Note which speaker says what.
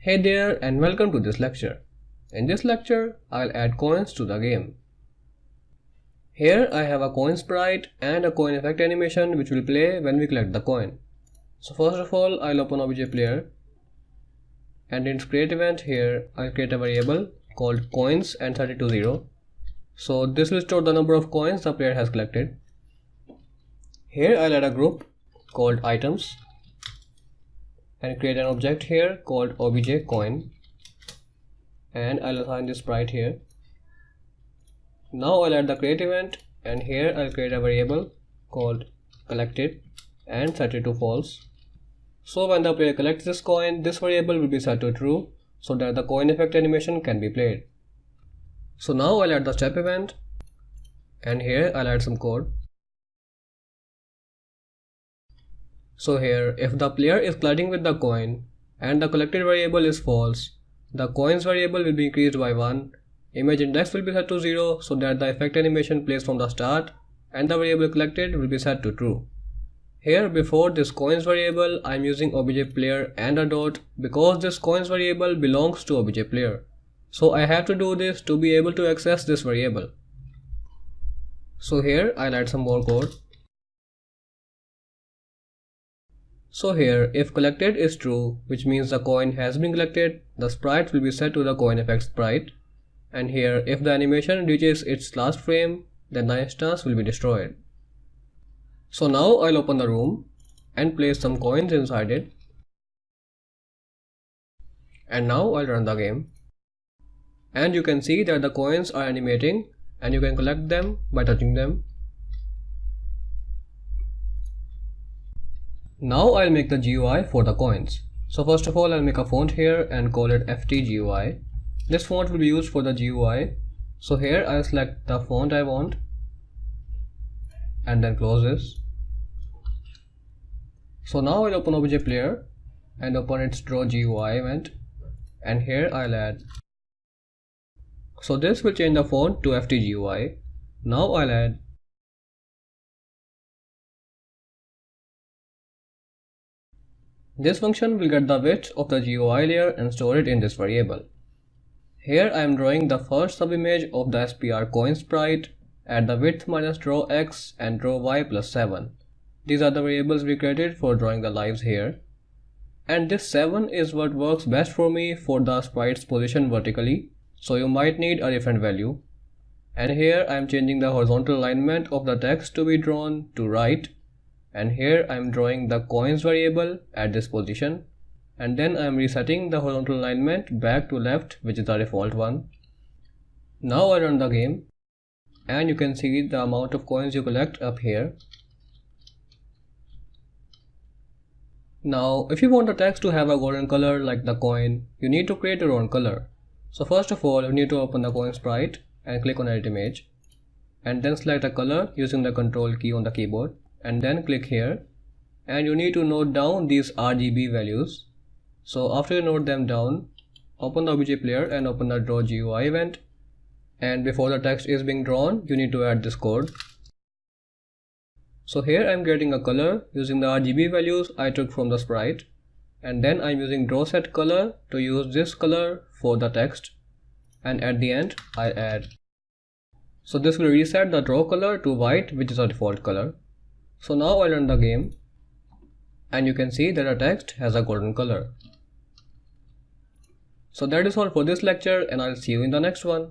Speaker 1: Hey there and welcome to this lecture. In this lecture, I'll add coins to the game. Here I have a coin sprite and a coin effect animation which will play when we collect the coin. So first of all, I'll open obj player and in its create event here I'll create a variable called coins and set it to 0. So this will store the number of coins the player has collected. Here I'll add a group called items and create an object here called obj coin, and I'll assign this sprite here. Now I'll add the create event and here I'll create a variable called collected and set it to false. So when the player collects this coin, this variable will be set to true so that the coin effect animation can be played. So now I'll add the step event and here I'll add some code. So here, if the player is colliding with the coin and the collected variable is false, the coins variable will be increased by 1, image index will be set to 0 so that the effect animation plays from the start, and the variable collected will be set to true. Here before this coins variable, I am using obj player and a dot because this coins variable belongs to obj player. So I have to do this to be able to access this variable. So here I'll add some more code. So here, if collected is true, which means the coin has been collected, the sprite will be set to the coin effect sprite. And here, if the animation reaches its last frame, then the instance will be destroyed. So now I'll open the room and place some coins inside it. And now I'll run the game. And you can see that the coins are animating and you can collect them by touching them. Now I'll make the GUI for the coins. So first of all, I'll make a font here and call it ft_GUI. This font will be used for the GUI. So here I'll select the font I want and then close this. So now I'll open obj player and open its draw GUI event, and here I'll add. So this will change the font to ft_GUI. Now I'll add. This function will get the width of the GUI layer and store it in this variable. Here I am drawing the first subimage of the SPR coin sprite at the width minus draw x and draw y plus 7. These are the variables we created for drawing the lives here. And this 7 is what works best for me for the sprite's position vertically, so you might need a different value. And here I am changing the horizontal alignment of the text to be drawn to right. And here I am drawing the coins variable at this position, and then I am resetting the horizontal alignment back to left, which is the default one. Now I run the game and you can see the amount of coins you collect up here. Now if you want the text to have a golden color like the coin, you need to create your own color. So first of all, you need to open the coin sprite and click on edit image and then select a color using the control key on the keyboard. And then click here and you need to note down these RGB values. So after you note them down, open the obj player and open the draw GUI event, and before the text is being drawn, you need to add this code. So here I am getting a color using the RGB values I took from the sprite, and then I am using draw set color to use this color for the text, and at the end I add. So this will reset the draw color to white, which is our default color. So now I'll run the game and you can see that the text has a golden color. So that is all for this lecture and I'll see you in the next one.